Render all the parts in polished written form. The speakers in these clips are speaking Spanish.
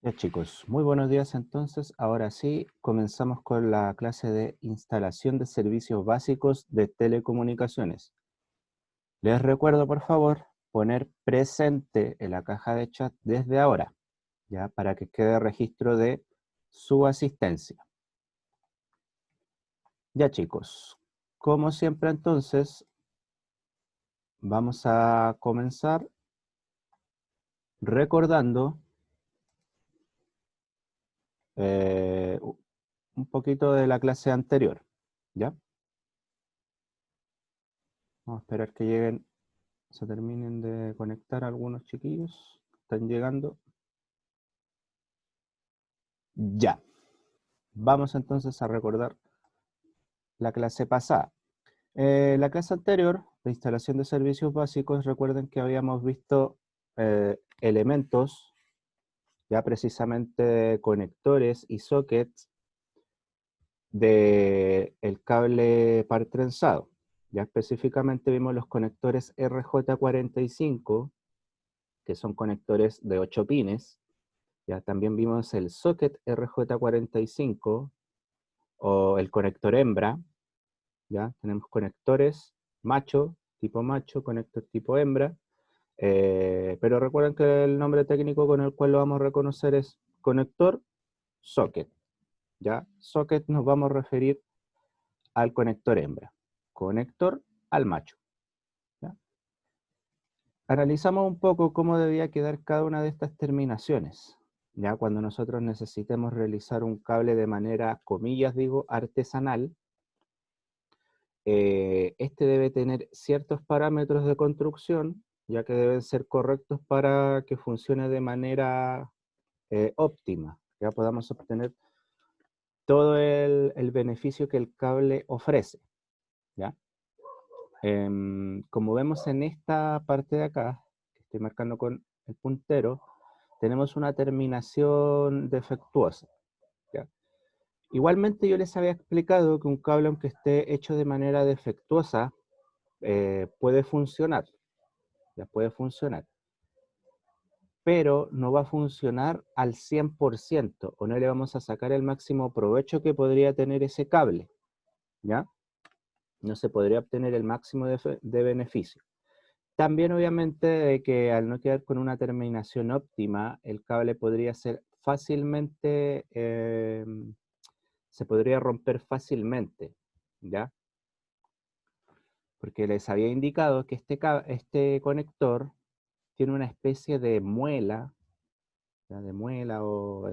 Ya chicos, muy buenos días entonces. Ahora sí, comenzamos con la clase de instalación de servicios básicos de telecomunicaciones. Les recuerdo, por favor, poner presente en la caja de chat desde ahora, ya para que quede registro de su asistencia. Ya chicos, como siempre entonces, vamos a comenzar recordando eh, un poquito de la clase anterior, ¿ya? Vamos a esperar que lleguen, se terminen de conectar algunos chiquillos. Están llegando. Ya. Vamos entonces a recordar la clase pasada. La clase anterior, de instalación de servicios básicos, recuerden que habíamos visto elementos, ya precisamente conectores y sockets del cable par trenzado. Ya específicamente vimos los conectores RJ45, que son conectores de 8 pines. Ya también vimos el socket RJ45 o el conector hembra. Ya tenemos conectores macho, conector tipo hembra. Pero recuerden que el nombre técnico con el cual lo vamos a reconocer es conector socket. Ya, socket nos vamos a referir al conector hembra, conector al macho. ¿Ya? Analizamos un poco cómo debía quedar cada una de estas terminaciones. Ya cuando nosotros necesitemos realizar un cable de manera, comillas digo, artesanal, este debe tener ciertos parámetros de construcción, ya que deben ser correctos para que funcione de manera óptima, ya podamos obtener todo el beneficio que el cable ofrece. ¿Ya? Como vemos en esta parte de acá, que estoy marcando con el puntero, tenemos una terminación defectuosa. ¿Ya? Igualmente yo les había explicado que un cable, aunque esté hecho de manera defectuosa, puede funcionar, ya puede funcionar, pero no va a funcionar al 100% o no le vamos a sacar el máximo provecho que podría tener ese cable, ¿ya? No se podría obtener el máximo de beneficio. También obviamente de que al no quedar con una terminación óptima, el cable podría ser fácilmente, se podría romper fácilmente, ¿ya? Porque les había indicado que este conector tiene una especie de muela, ¿ya? De muela o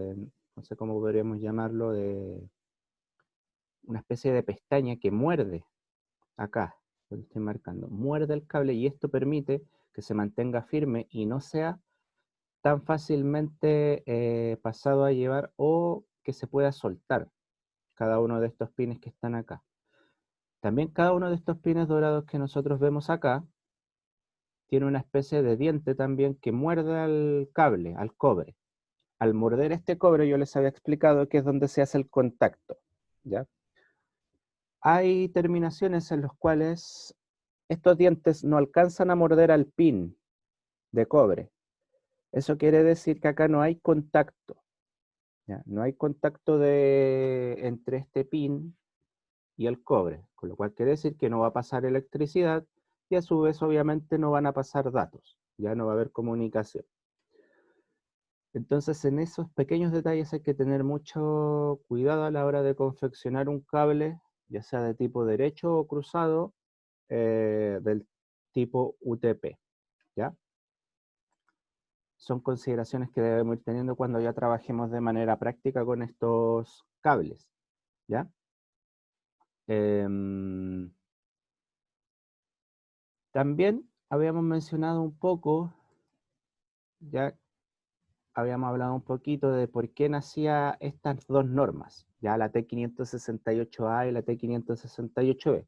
no sé cómo podríamos llamarlo, de una especie de pestaña que muerde acá, lo estoy marcando, muerde el cable y esto permite que se mantenga firme y no sea tan fácilmente pasado a llevar o que se pueda soltar cada uno de estos pines que están acá. También cada uno de estos pines dorados que nosotros vemos acá tiene una especie de diente también que muerde al cable, al cobre. Al morder este cobre yo les había explicado que es donde se hace el contacto, ¿ya? Hay terminaciones en las cuales estos dientes no alcanzan a morder al pin de cobre. Eso quiere decir que acá no hay contacto, ¿ya? No hay contacto entre este pin y el cobre, con lo cual quiere decir que no va a pasar electricidad y a su vez obviamente no van a pasar datos, ya no va a haber comunicación. Entonces en esos pequeños detalles hay que tener mucho cuidado a la hora de confeccionar un cable, ya sea de tipo derecho o cruzado, del tipo UTP, ¿ya? Son consideraciones que debemos ir teniendo cuando ya trabajemos de manera práctica con estos cables, ¿ya? Em, También habíamos mencionado un poco, ya habíamos hablado un poquito de por qué nacía estas dos normas, ya la T568A y la T568B.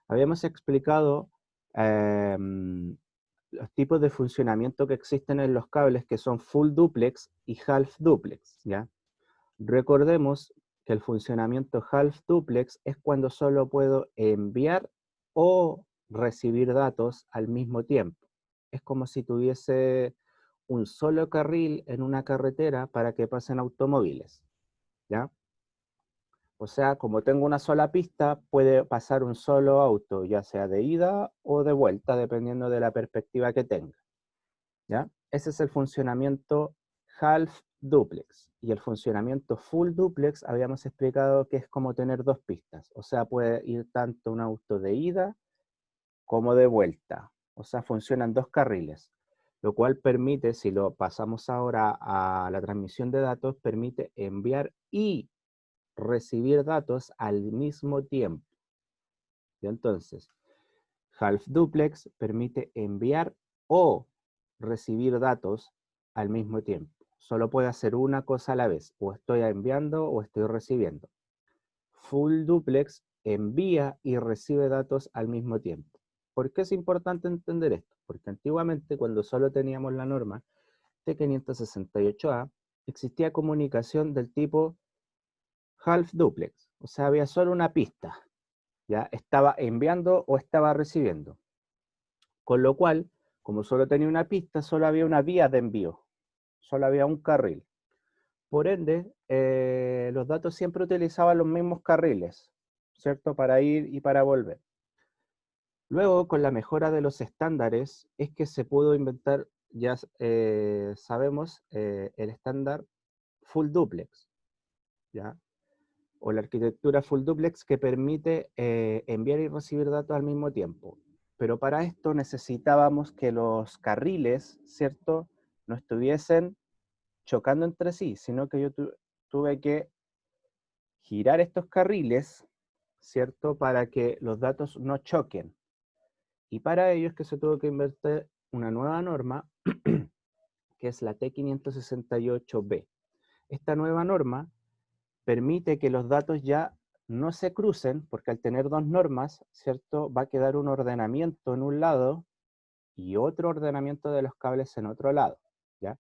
Habíamos explicado los tipos de funcionamiento que existen en los cables que son full duplex y half duplex, ¿ya? Recordemos que el funcionamiento half duplex es cuando solo puedo enviar o recibir datos al mismo tiempo. Es como si tuviese un solo carril en una carretera para que pasen automóviles, ¿ya? O sea, como tengo una sola pista, puede pasar un solo auto, ya sea de ida o de vuelta, dependiendo de la perspectiva que tenga, ¿ya? Ese es el funcionamiento half duplex. Y el funcionamiento full duplex habíamos explicado que es como tener dos pistas. O sea, puede ir tanto un auto de ida como de vuelta. O sea, funcionan dos carriles, lo cual permite, si lo pasamos ahora a la transmisión de datos, permite enviar y recibir datos al mismo tiempo. Y entonces, half duplex permite enviar o recibir datos al mismo tiempo. Solo puede hacer una cosa a la vez, o estoy enviando o estoy recibiendo. Full duplex envía y recibe datos al mismo tiempo. ¿Por qué es importante entender esto? Porque antiguamente, cuando solo teníamos la norma T568A, existía comunicación del tipo half duplex, o sea, había solo una pista, ya estaba enviando o estaba recibiendo. Con lo cual, como solo tenía una pista, solo había una vía de envío, solo había un carril. Por ende, los datos siempre utilizaban los mismos carriles, ¿cierto? Para ir y para volver. Luego, con la mejora de los estándares, es que se pudo inventar, ya sabemos, el estándar full duplex, ¿ya? O la arquitectura full duplex que permite enviar y recibir datos al mismo tiempo. Pero para esto necesitábamos que los carriles, ¿cierto?, no estuviesen chocando entre sí, sino que yo tuve que girar estos carriles, ¿cierto?, para que los datos no choquen. Y para ello es que se tuvo que invertir una nueva norma, que es la T568B. Esta nueva norma permite que los datos ya no se crucen, porque al tener dos normas, ¿cierto?, va a quedar un ordenamiento en un lado y otro ordenamiento de los cables en otro lado, ¿ya?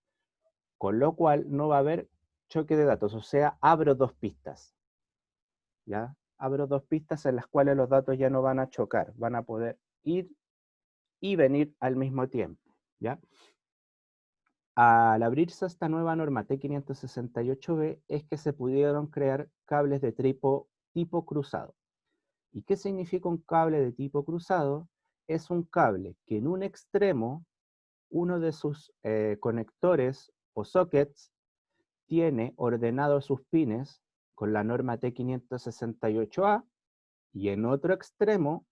Con lo cual no va a haber choque de datos, o sea, abro dos pistas, ¿ya? Abro dos pistas en las cuales los datos ya no van a chocar, van a poder ir y venir al mismo tiempo, ¿ya? Al abrirse esta nueva norma T568B es que se pudieron crear cables de tipo cruzado. ¿Y qué significa un cable de tipo cruzado? Es un cable que en un extremo, uno de sus conectores o sockets tiene ordenados sus pines con la norma T568A y en otro extremo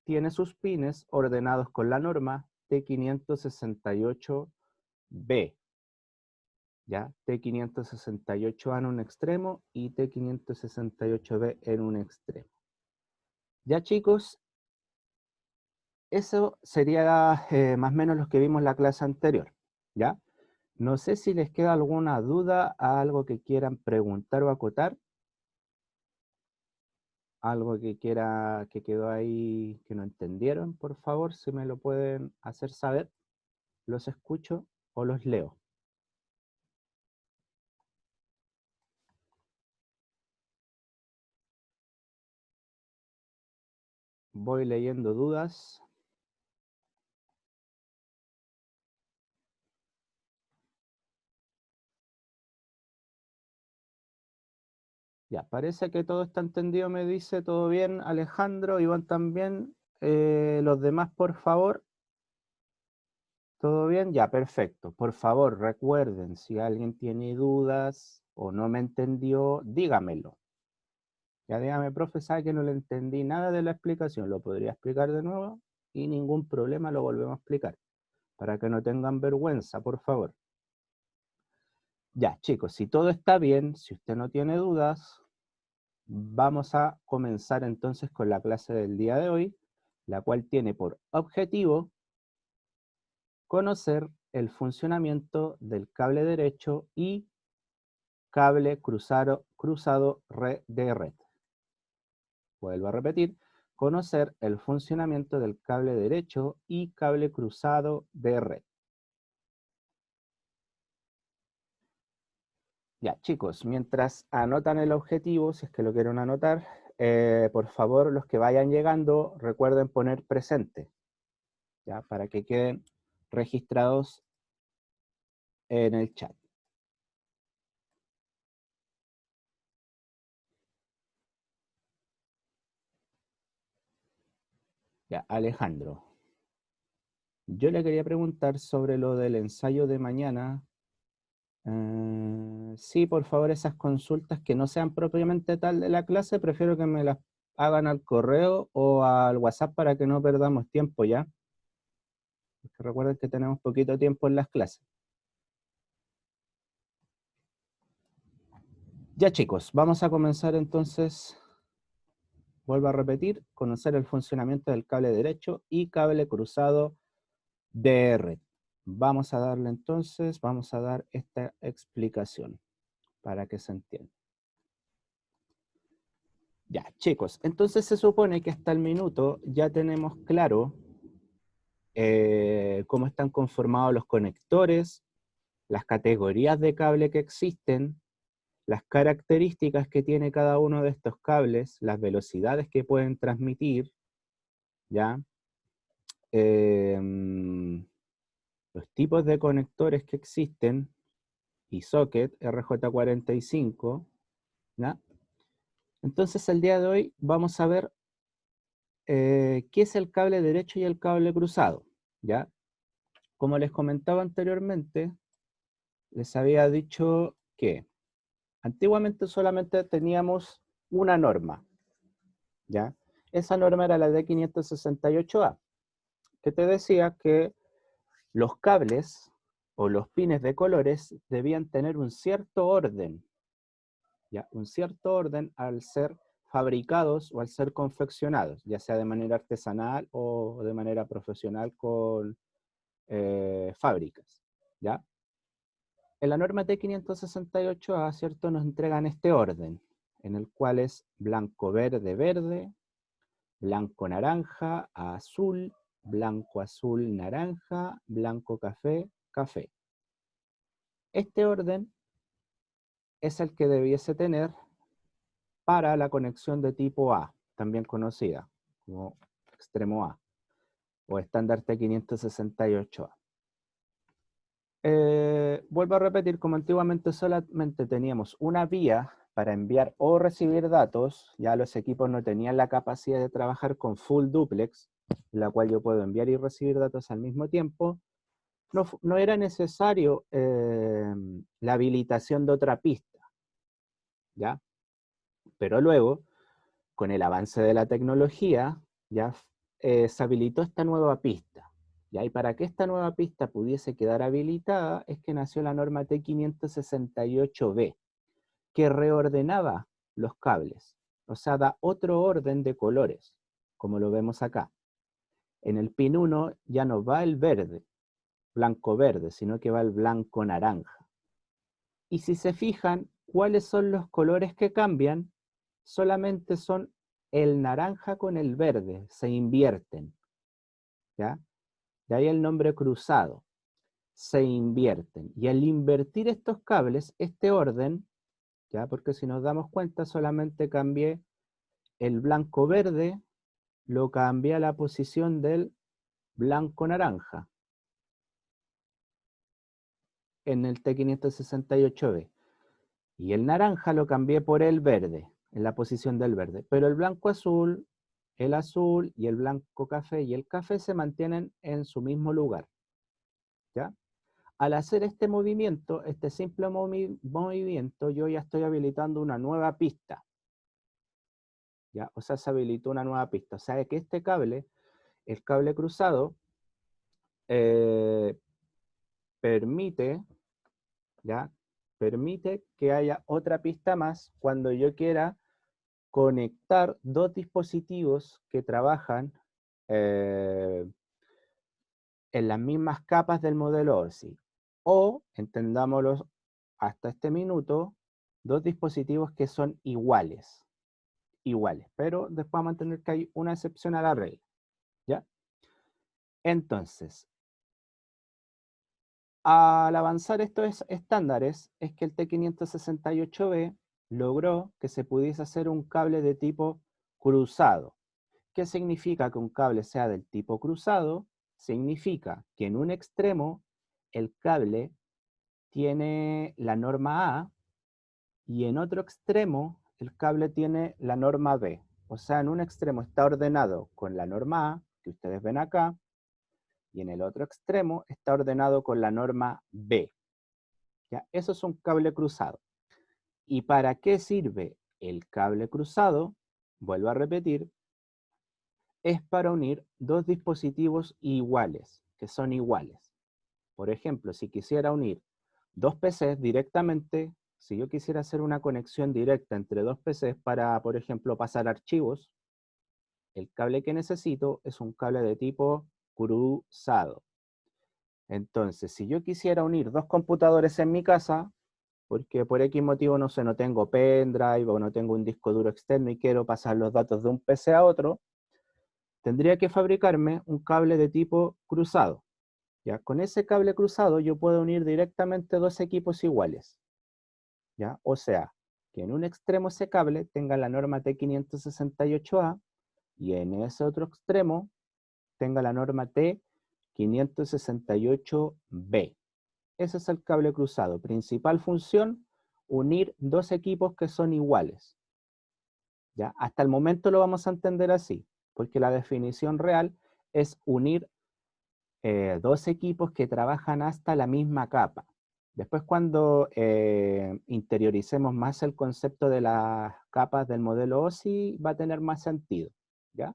tiene sus pines ordenados con la norma T568B. ¿Ya? T568A en un extremo y T568B en un extremo. Ya chicos, eso sería más o menos lo que vimos en la clase anterior, ¿ya? No sé si les queda alguna duda, algo que quieran preguntar o acotar, algo que quedó ahí que no entendieron, por favor, si me lo pueden hacer saber, los escucho o los leo. Voy leyendo dudas. Ya, parece que todo está entendido, me dice, todo bien, Alejandro, Iván también, los demás, por favor, ¿todo bien? Ya, perfecto. Por favor, recuerden, si alguien tiene dudas o no me entendió, dígamelo. Ya dígame, profe, sabe que no le entendí nada de la explicación, lo podría explicar de nuevo y ningún problema, lo volvemos a explicar, para que no tengan vergüenza, por favor. Ya, chicos, si todo está bien, si usted no tiene dudas, vamos a comenzar entonces con la clase del día de hoy, la cual tiene por objetivo conocer el funcionamiento del cable derecho y cable cruzado de red. Vuelvo a repetir, conocer el funcionamiento del cable derecho y cable cruzado de red. Ya, chicos, mientras anotan el objetivo, si es que lo quieren anotar, por favor, los que vayan llegando, recuerden poner presente, ¿ya? Para que queden registrados en el chat. Ya, Alejandro. Yo le quería preguntar sobre lo del ensayo de mañana. Sí, por favor, esas consultas que no sean propiamente tal de la clase, prefiero que me las hagan al correo o al WhatsApp para que no perdamos tiempo ya. Porque recuerden que tenemos poquito tiempo en las clases. Ya chicos, vamos a comenzar entonces. Vuelvo a repetir, conocer el funcionamiento del cable derecho y cable cruzado de red. Vamos a darle entonces, vamos a dar esta explicación para que se entienda. Ya, chicos, entonces se supone que hasta el minuto ya tenemos claro cómo están conformados los conectores, las categorías de cable que existen, las características que tiene cada uno de estos cables, las velocidades que pueden transmitir, ¿ya? Los tipos de conectores que existen, y socket RJ45, ¿ya? Entonces el día de hoy vamos a ver qué es el cable derecho y el cable cruzado, ¿ya? Como les comentaba anteriormente, les había dicho que antiguamente solamente teníamos una norma, ¿ya? Esa norma era la D568A, que te decía que los cables o los pines de colores debían tener un cierto orden, ¿ya? Un cierto orden al ser fabricados o al ser confeccionados, ya sea de manera artesanal o de manera profesional con fábricas, ¿ya? En la norma T568A, ¿cierto? Nos entregan este orden, en el cual es blanco, verde, verde, blanco, naranja, azul, blanco, azul, naranja, blanco, café, café. Este orden es el que debiese tener para la conexión de tipo A, también conocida como extremo A, o estándar T568A. Vuelvo a repetir, como antiguamente solamente teníamos una vía para enviar o recibir datos, ya los equipos no tenían la capacidad de trabajar con full duplex, en la cual yo puedo enviar y recibir datos al mismo tiempo, no era necesario la habilitación de otra pista, ¿ya? Pero luego, con el avance de la tecnología, ya se habilitó esta nueva pista. ¿Ya? Y para que esta nueva pista pudiese quedar habilitada es que nació la norma T568B, que reordenaba los cables, o sea, da otro orden de colores, como lo vemos acá. En el pin 1 ya no va el verde, blanco-verde, sino que va el blanco-naranja. Y si se fijan, ¿cuáles son los colores que cambian? Solamente son el naranja con el verde, se invierten, ¿ya? De ahí el nombre cruzado, se invierten. Y al invertir estos cables, este orden, ¿ya? Porque si nos damos cuenta, solamente cambié el blanco-verde, lo cambié a la posición del blanco-naranja en el T568B. Y el naranja lo cambié por el verde, en la posición del verde. Pero el blanco-azul, el azul y el blanco-café y el café se mantienen en su mismo lugar, ¿ya? Al hacer este movimiento, este simple movimiento, yo ya estoy habilitando una nueva pista, ¿ya? O sea, se habilitó una nueva pista. O sea, que este cable, el cable cruzado, eh, permite, ¿ya? Permite que haya otra pista más cuando yo quiera conectar dos dispositivos que trabajan en las mismas capas del modelo OSI. O, entendámoslo hasta este minuto, dos dispositivos que son iguales, pero después vamos a mantener que hay una excepción a la regla, ¿ya? Entonces, al avanzar estos estándares, es que el T568B logró que se pudiese hacer un cable de tipo cruzado. ¿Qué significa que un cable sea del tipo cruzado? Significa que en un extremo el cable tiene la norma A y en otro extremo el cable tiene la norma B. O sea, en un extremo está ordenado con la norma A, que ustedes ven acá, y en el otro extremo está ordenado con la norma B. ¿Ya? Eso es un cable cruzado. ¿Y para qué sirve el cable cruzado? Vuelvo a repetir, es para unir dos dispositivos iguales, que son iguales. Por ejemplo, si quisiera unir dos PCs directamente, si yo quisiera hacer una conexión directa entre dos PCs para, por ejemplo, pasar archivos, el cable que necesito es un cable de tipo cruzado. Entonces, si yo quisiera unir dos computadores en mi casa, porque por X motivo, no sé, no tengo pendrive o no tengo un disco duro externo y quiero pasar los datos de un PC a otro, tendría que fabricarme un cable de tipo cruzado. ¿Ya? Con ese cable cruzado yo puedo unir directamente dos equipos iguales. ¿Ya? O sea, que en un extremo ese cable tenga la norma T568A y en ese otro extremo tenga la norma T568B. Ese es el cable cruzado. Principal función, unir dos equipos que son iguales. ¿Ya? Hasta el momento lo vamos a entender así, porque la definición real es unir dos equipos que trabajan hasta la misma capa. Después cuando interioricemos más el concepto de las capas del modelo OSI, va a tener más sentido, ¿ya?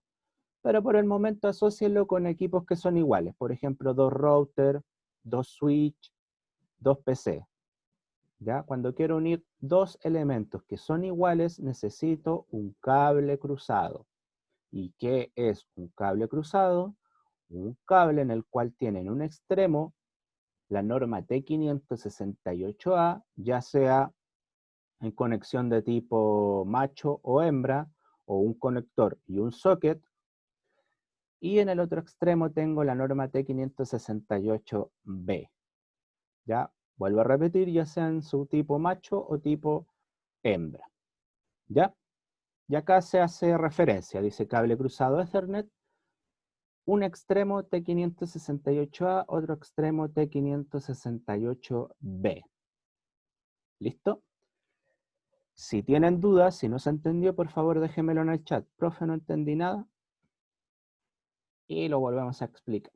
Pero por el momento asócienlo con equipos que son iguales. Por ejemplo, dos routers, dos switch, dos PC. ¿Ya? Cuando quiero unir dos elementos que son iguales, necesito un cable cruzado. ¿Y qué es un cable cruzado? Un cable en el cual tiene en un extremo la norma T568A, ya sea en conexión de tipo macho o hembra, o un conector y un socket, y en el otro extremo tengo la norma T568B. ¿Ya? Vuelvo a repetir, ya sea en su tipo macho o tipo hembra. ¿Ya? Y acá se hace referencia, dice cable cruzado Ethernet, un extremo T568A, otro extremo T568B. ¿Listo? Si tienen dudas, si no se entendió, por favor déjenmelo en el chat. Profe, no entendí nada. Y lo volvemos a explicar.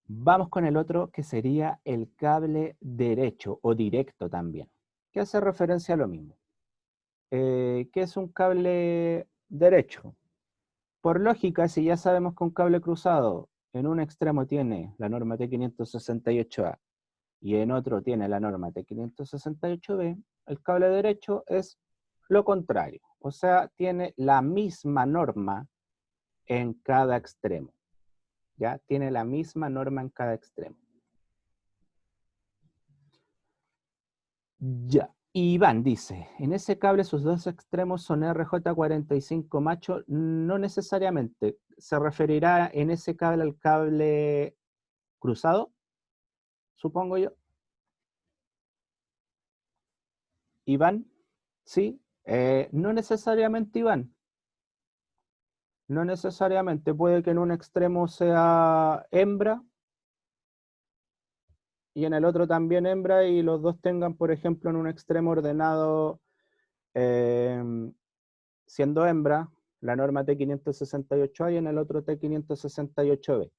Vamos con el otro, que sería el cable derecho o directo también, que hace referencia a lo mismo. ¿Qué es un cable derecho? Por lógica, si ya sabemos que un cable cruzado en un extremo tiene la norma T568A y en otro tiene la norma T568B, el cable derecho es lo contrario. O sea, tiene la misma norma en cada extremo. ¿Ya? Tiene la misma norma en cada extremo. Ya. Iván dice, en ese cable sus dos extremos son RJ45 macho, no necesariamente. ¿Se referirá en ese cable al cable cruzado? Supongo yo. Iván, ¿sí? No necesariamente, Iván. No necesariamente. Puede que en un extremo sea hembra y en el otro también hembra y los dos tengan, por ejemplo, en un extremo ordenado siendo hembra, la norma T568A y en el otro T568B.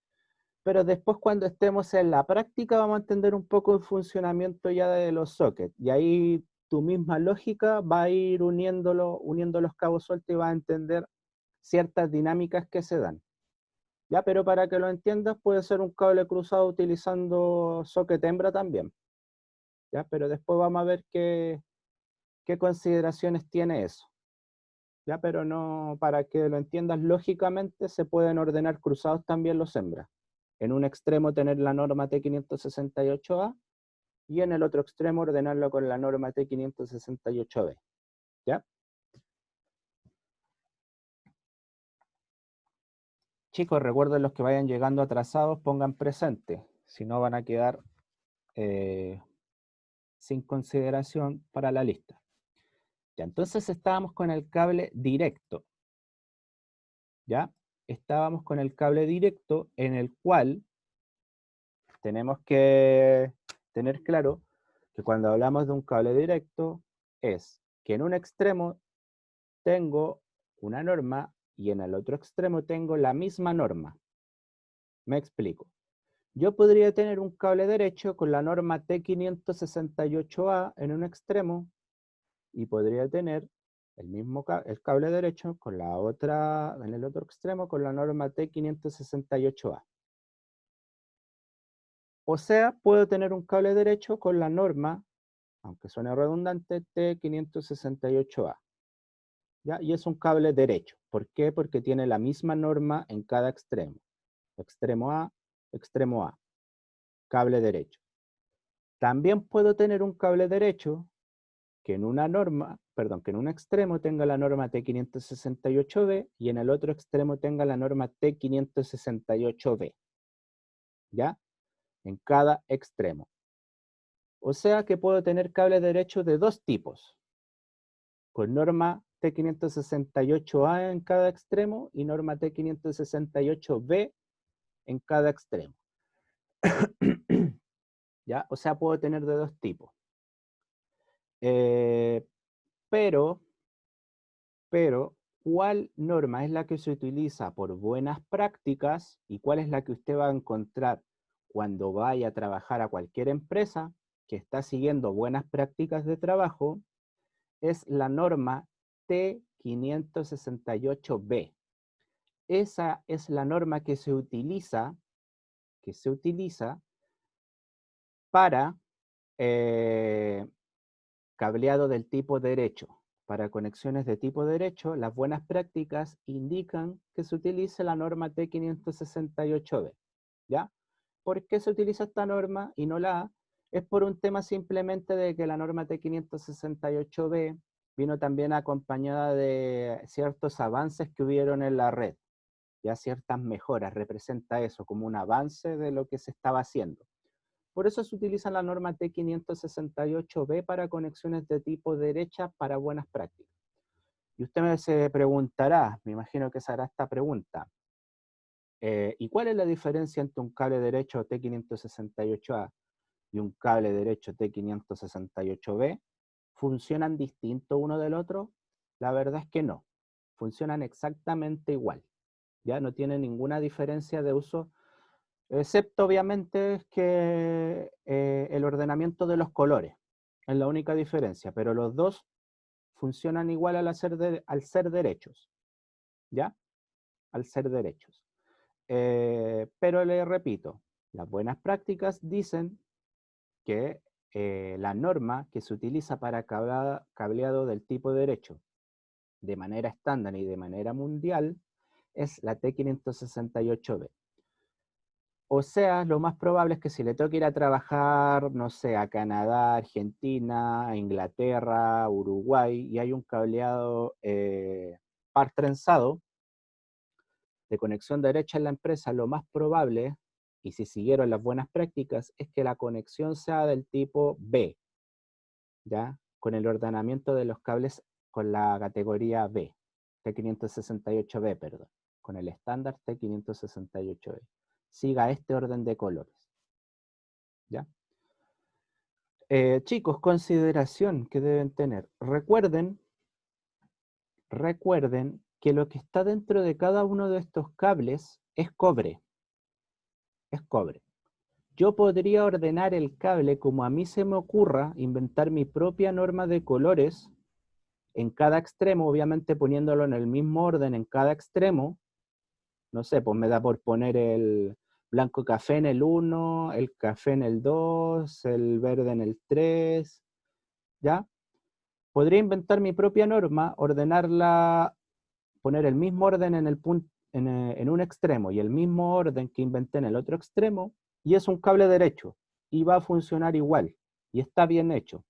Pero después cuando estemos en la práctica vamos a entender un poco el funcionamiento ya de los sockets. Y ahí tu misma lógica va a ir uniendo los cabos sueltos y vas a entender ciertas dinámicas que se dan. Ya, pero para que lo entiendas puede ser un cable cruzado utilizando socket hembra también. Ya, pero después vamos a ver qué consideraciones tiene eso. Ya, pero no, para que lo entiendas lógicamente, se pueden ordenar cruzados también los hembras. En un extremo tener la norma T568A y en el otro extremo ordenarlo con la norma T568B. ¿Ya? Chicos, recuerden los que vayan llegando atrasados, pongan presente, si no van a quedar sin consideración para la lista. Ya, entonces estábamos con el cable directo. ¿Ya? Estábamos con el cable directo en el cual tenemos que tener claro que cuando hablamos de un cable directo es que en un extremo tengo una norma y en el otro extremo tengo la misma norma. Me explico. Yo podría tener un cable derecho con la norma T568A en un extremo y podría tener el cable derecho con la otra, en el otro extremo con la norma T568A. O sea, puedo tener un cable derecho con la norma, aunque suene redundante, T568A. ¿Ya? Y es un cable derecho. ¿Por qué? Porque tiene la misma norma en cada extremo. Extremo A, cable derecho. También puedo tener un cable derecho que en una norma, perdón, que en un extremo tenga la norma T568B y en el otro extremo tenga la norma T568B. ¿Ya? En cada extremo. O sea que puedo tener cable derecho de dos tipos, con norma T568A en cada extremo y norma T568B en cada extremo. ¿Ya? O sea, puedo tener de dos tipos. Pero, ¿cuál norma es la que se utiliza por buenas prácticas y cuál es la que usted va a encontrar cuando vaya a trabajar a cualquier empresa que está siguiendo buenas prácticas de trabajo? Es la norma T568B. Esa es la norma que se utiliza para cableado del tipo derecho. Para conexiones de tipo derecho, las buenas prácticas indican que se utilice la norma T568B. ¿Ya? ¿Por qué se utiliza esta norma y no la A? Es por un tema simplemente de que la norma T568B vino también acompañada de ciertos avances que hubieron en la red, ya ciertas mejoras, representa eso como un avance de lo que se estaba haciendo. Por eso se utiliza la norma T568B para conexiones de tipo derecha para buenas prácticas. Y usted se preguntará, me imagino que se hará esta pregunta, ¿y cuál es la diferencia entre un cable derecho T568A y un cable derecho T568B? ¿Funcionan distinto uno del otro? La verdad es que no, funcionan exactamente igual, ya no tienen ninguna diferencia de uso, excepto obviamente es que el ordenamiento de los colores es la única diferencia, pero los dos funcionan igual al ser derechos, ¿ya? Al ser derechos. Pero le repito, las buenas prácticas dicen que la norma que se utiliza para cableado del tipo derecho de manera estándar y de manera mundial es la T568B. O sea, lo más probable es que si le tengo que ir a trabajar, no sé, a Canadá, Argentina, a Inglaterra, Uruguay, y hay un cableado par trenzado de conexión derecha en la empresa, lo más probable, y si siguieron las buenas prácticas, es que la conexión sea del tipo B, ¿ya? Con el ordenamiento de los cables con la categoría B, T568B, perdón, con el estándar T568B. Siga este orden de colores, ¿ya? Chicos, consideración que deben tener. Recuerden que lo que está dentro de cada uno de estos cables es cobre. Es cobre. Yo podría ordenar el cable como a mí se me ocurra, inventar mi propia norma de colores en cada extremo, obviamente poniéndolo en el mismo orden en cada extremo. No sé, pues me da por poner el blanco café en el 1, el café en el 2, el verde en el 3, ¿ya? Podría inventar mi propia norma, ordenarla, poner el mismo orden en, en un extremo y el mismo orden que inventé en el otro extremo, y es un cable derecho, y va a funcionar igual, y está bien hecho.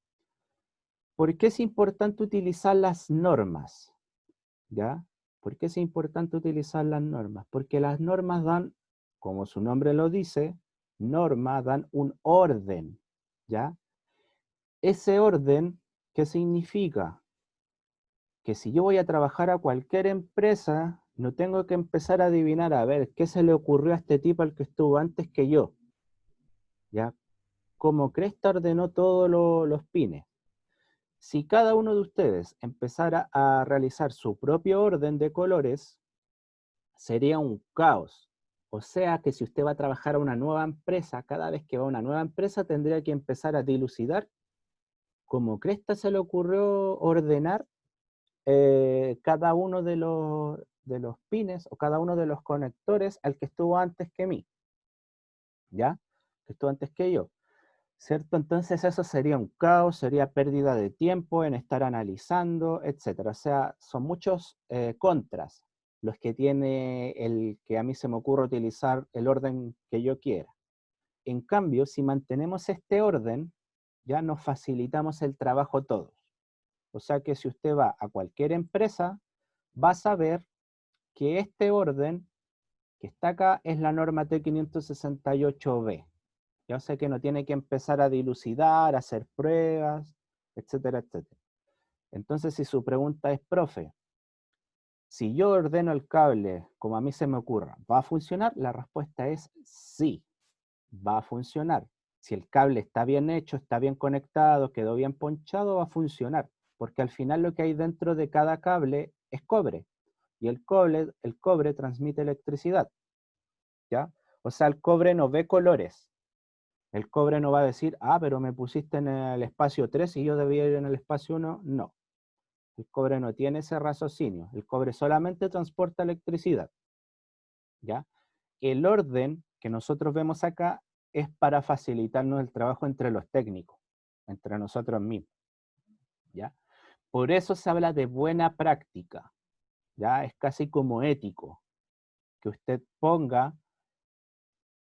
¿Por qué es importante utilizar las normas? ¿Ya? ¿Por qué es importante utilizar las normas? Porque las normas dan, como su nombre lo dice, normas dan un orden, ¿ya? Ese orden, ¿qué significa? Que si yo voy a trabajar a cualquier empresa, no tengo que empezar a adivinar a ver qué se le ocurrió a este tipo al que estuvo antes que yo, ¿ya? como Cresta ordenó todos los pines. Si cada uno de ustedes empezara a realizar su propio orden de colores, sería un caos. O sea que si usted va a trabajar a una nueva empresa, cada vez que va a una nueva empresa tendría que empezar a dilucidar cómo Cresta se le ocurrió ordenar cada uno de los pines o cada uno de los conectores al que estuvo antes que mí, ¿ya? Que estuvo antes que yo. ¿Cierto? Entonces eso sería un caos, sería pérdida de tiempo en estar analizando, etcétera. O sea, son muchos contras los que tiene el que a mí se me ocurre utilizar el orden que yo quiera. En cambio, si mantenemos este orden, ya nos facilitamos el trabajo todos. O sea que si usted va a cualquier empresa, va a saber que este orden que está acá es la norma T568B. Ya sé que no tiene que empezar a dilucidar, a hacer pruebas, etcétera, etcétera. Entonces, si su pregunta es, profe, si yo ordeno el cable como a mí se me ocurra, ¿va a funcionar? La respuesta es sí, va a funcionar. Si el cable está bien hecho, está bien conectado, quedó bien ponchado, va a funcionar. Porque al final lo que hay dentro de cada cable es cobre. Y el cobre transmite electricidad. ¿Ya? O sea, el cobre no ve colores. El cobre no va a decir, ah, pero me pusiste en el espacio 3 y yo debía ir en el espacio 1. No, el cobre no tiene ese raciocinio. El cobre solamente transporta electricidad. ¿Ya? El orden que nosotros vemos acá es para facilitarnos el trabajo entre los técnicos, entre nosotros mismos. ¿Ya? Por eso se habla de buena práctica. ¿Ya? Es casi como ético que usted ponga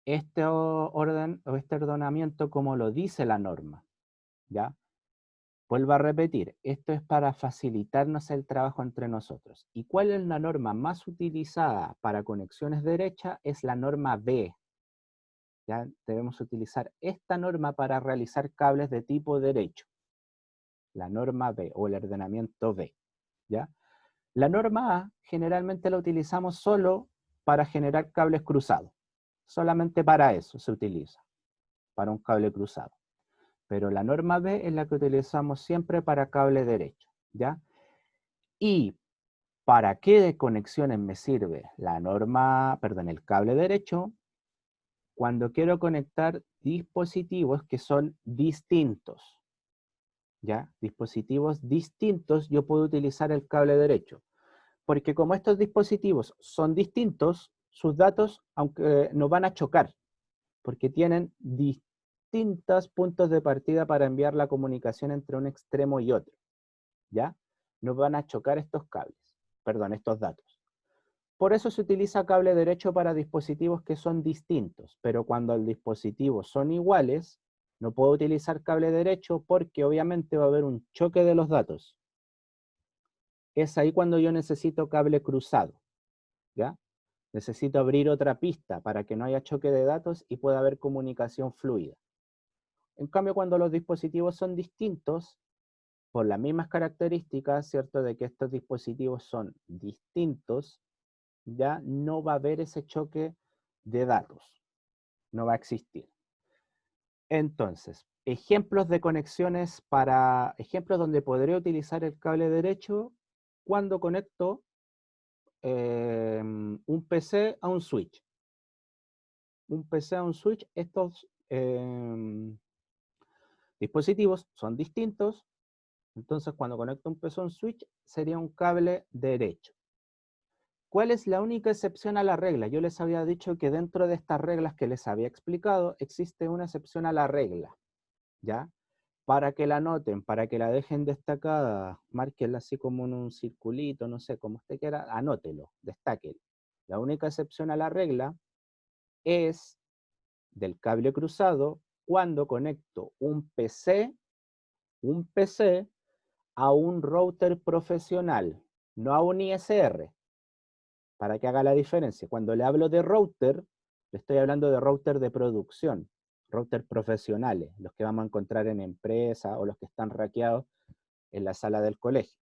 este orden o este ordenamiento como lo dice la norma. ¿Ya? Vuelvo a repetir, esto es para facilitarnos el trabajo entre nosotros. ¿Y cuál es la norma más utilizada para conexiones derechas? Es la norma B. ¿Ya? Debemos utilizar esta norma para realizar cables de tipo derecho. La norma B o el ordenamiento B. ¿Ya? La norma A generalmente la utilizamos solo para generar cables cruzados. Solamente para eso se utiliza, para un cable cruzado. Pero la norma B es la que utilizamos siempre para cable derecho. ¿Ya? Y ¿para qué de conexiones me sirve la norma, perdón, el cable derecho? Cuando quiero conectar dispositivos que son distintos, ¿ya? Dispositivos distintos, yo puedo utilizar el cable derecho. Porque como estos dispositivos son distintos, sus datos, aunque no van a chocar, porque tienen distintos puntos de partida para enviar la comunicación entre un extremo y otro, ¿ya? No van a chocar estos cables, perdón, estos datos. Por eso se utiliza cable derecho para dispositivos que son distintos, pero cuando el dispositivo son iguales, no puedo utilizar cable derecho porque obviamente va a haber un choque de los datos. Es ahí cuando yo necesito cable cruzado, ¿ya? Necesito abrir otra pista para que no haya choque de datos y pueda haber comunicación fluida. En cambio, cuando los dispositivos son distintos, por las mismas características, ¿cierto? De que estos dispositivos son distintos, ya no va a haber ese choque de datos, no va a existir. Entonces, ejemplos de conexiones para, ejemplos donde podría utilizar el cable derecho cuando conecto un PC a un switch. Un PC a un switch, estos dispositivos son distintos, entonces cuando conecto un PC a un switch sería un cable derecho. ¿Cuál es la única excepción a la regla? Yo les había dicho que dentro de estas reglas que les había explicado, existe una excepción a la regla, ¿ya? Para que la anoten, para que la dejen destacada, márquenla así como en un circulito, no sé, como usted quiera, anótelo, destáquelo. La única excepción a la regla es del cable cruzado cuando conecto un PC a un router profesional, no a un ISR. Para que haga la diferencia. Cuando le hablo de router, le estoy hablando de router de producción, router profesionales, los que vamos a encontrar en empresa o los que están raqueados en la sala del colegio,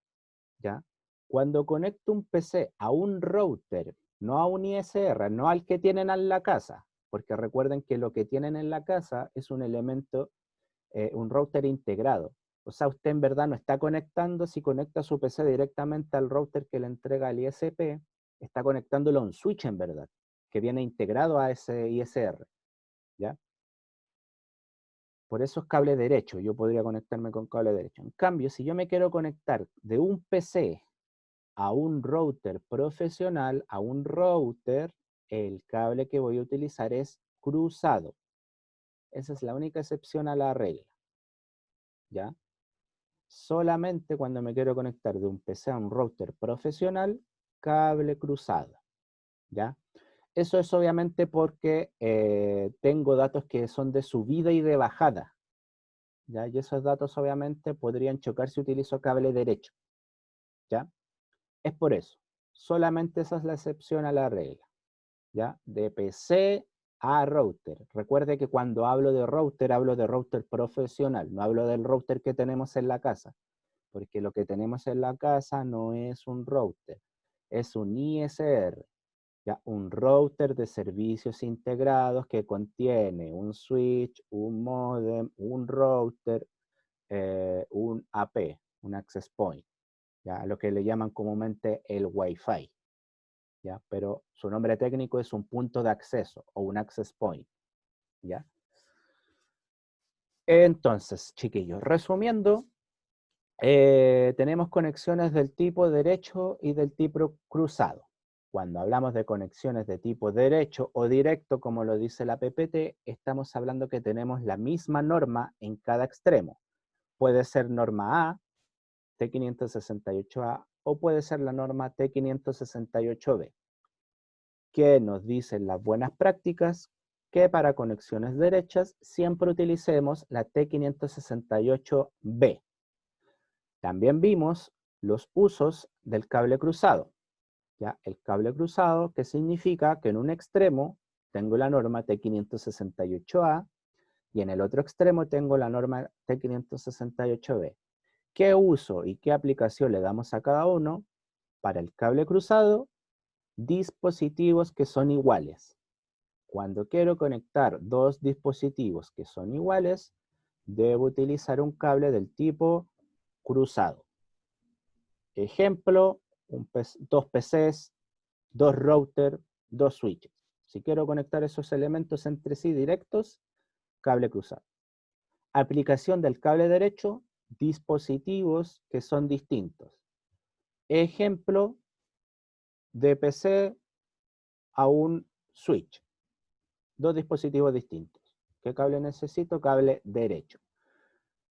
¿ya? Cuando conecto un PC a un router, no a un ISR, no al que tienen en la casa, porque recuerden que lo que tienen en la casa es un elemento, un router integrado. O sea, usted en verdad no está conectando, si conecta su PC directamente al router que le entrega el ISP, está conectándolo a un switch en verdad, que viene integrado a ese ISR, ¿ya? Por eso es cable derecho, yo podría conectarme con cable derecho. En cambio, si yo me quiero conectar de un PC a un router profesional, a un router, el cable que voy a utilizar es cruzado. Esa es la única excepción a la regla, ¿ya? Solamente cuando me quiero conectar de un PC a un router profesional, cable cruzado, ¿ya? Eso es obviamente porque tengo datos que son de subida y de bajada, ¿ya? Y esos datos obviamente podrían chocar si utilizo cable derecho, ¿ya? Es por eso. Solamente esa es la excepción a la regla, ¿ya? De PC a router. Recuerde que cuando hablo de router profesional, no hablo del router que tenemos en la casa, porque lo que tenemos en la casa no es un router, es un ISR, ¿ya? Un router de servicios integrados que contiene un switch, un modem, un router, un AP, un access point, ¿ya? Lo que le llaman comúnmente el Wi-Fi, ¿ya? Pero su nombre técnico es un punto de acceso o un access point, ¿ya? Entonces, chiquillos, resumiendo, tenemos conexiones del tipo derecho y del tipo cruzado. Cuando hablamos de conexiones de tipo derecho o directo, como lo dice la PPT, estamos hablando que tenemos la misma norma en cada extremo. Puede ser norma A, T568A, o puede ser la norma T568B. ¿Qué nos dicen las buenas prácticas? Que para conexiones derechas siempre utilicemos la T568B. También vimos los usos del cable cruzado. ¿Ya? El cable cruzado, que significa que en un extremo tengo la norma T568A y en el otro extremo tengo la norma T568B. ¿Qué uso y qué aplicación le damos a cada uno? Para el cable cruzado, dispositivos que son iguales. Cuando quiero conectar dos dispositivos que son iguales, debo utilizar un cable del tipo cruzado. Ejemplo, dos PCs, dos routers, dos switches. Si quiero conectar esos elementos entre sí directos, cable cruzado. Aplicación del cable derecho, dispositivos que son distintos. Ejemplo, de PC a un switch. Dos dispositivos distintos. ¿Qué cable necesito? Cable derecho.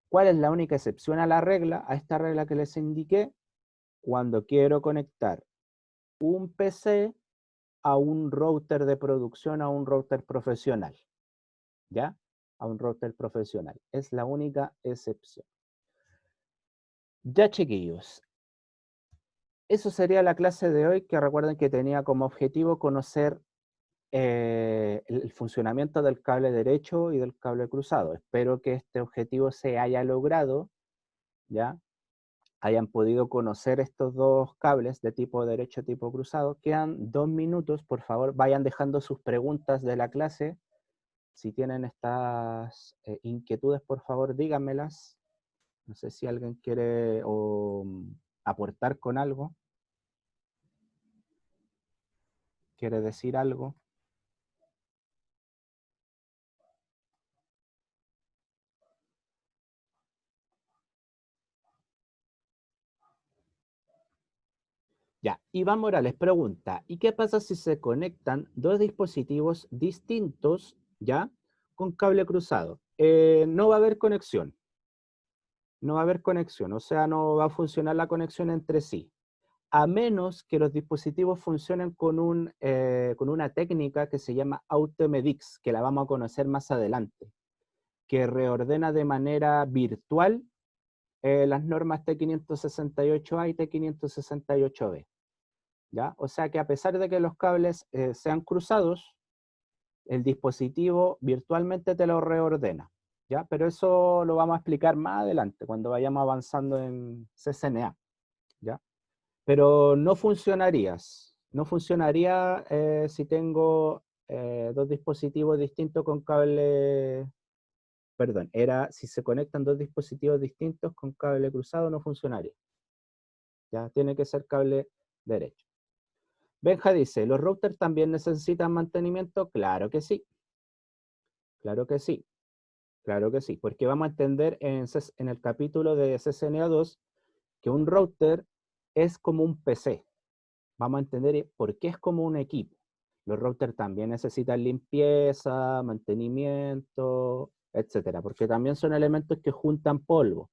¿Cuál es la única excepción a la regla? A esta regla que les indiqué, cuando quiero conectar un PC a un router de producción, a un router profesional, ¿ya? A un router profesional. Es la única excepción. Ya, chiquillos. Eso sería la clase de hoy, que recuerden que tenía como objetivo conocer el funcionamiento del cable derecho y del cable cruzado. Espero que este objetivo se haya logrado, ¿ya? Hayan podido conocer estos dos cables de tipo derecho, tipo cruzado. Quedan 2 minutos, por favor, vayan dejando sus preguntas de la clase. Si tienen estas inquietudes, por favor, díganmelas. No sé si alguien quiere aportar con algo, quiere decir algo. Ya, Iván Morales pregunta, ¿y qué pasa si se conectan dos dispositivos distintos, ya, con cable cruzado? No va a haber conexión, no va a haber conexión, o sea, no va a funcionar la conexión entre sí, a menos que los dispositivos funcionen con una técnica que se llama Automedix, que la vamos a conocer más adelante, que reordena de manera virtual las normas T568A y T568B. ¿Ya? O sea que a pesar de que los cables sean cruzados, el dispositivo virtualmente te lo reordena, ¿ya? Pero eso lo vamos a explicar más adelante, cuando vayamos avanzando en CCNA, ¿ya? Pero no funcionaría si tengo dos dispositivos distintos con cable, perdón, era si se conectan dos dispositivos distintos con cable cruzado no funcionaría. Ya tiene que ser cable derecho. Benja dice, ¿los routers también necesitan mantenimiento? Claro que sí, claro que sí, claro que sí, porque vamos a entender en el capítulo de CCNA2 que un router es como un PC. Vamos a entender por qué es como un equipo. Los routers también necesitan limpieza, mantenimiento, etcétera, porque también son elementos que juntan polvo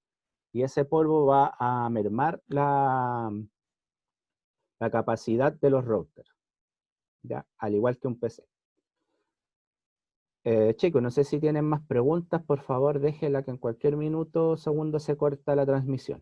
y ese polvo va a mermar la capacidad de los routers, ¿ya? Al igual que un PC. Chicos, no sé si tienen más preguntas, por favor déjenla que en cualquier minuto o segundo se corta la transmisión.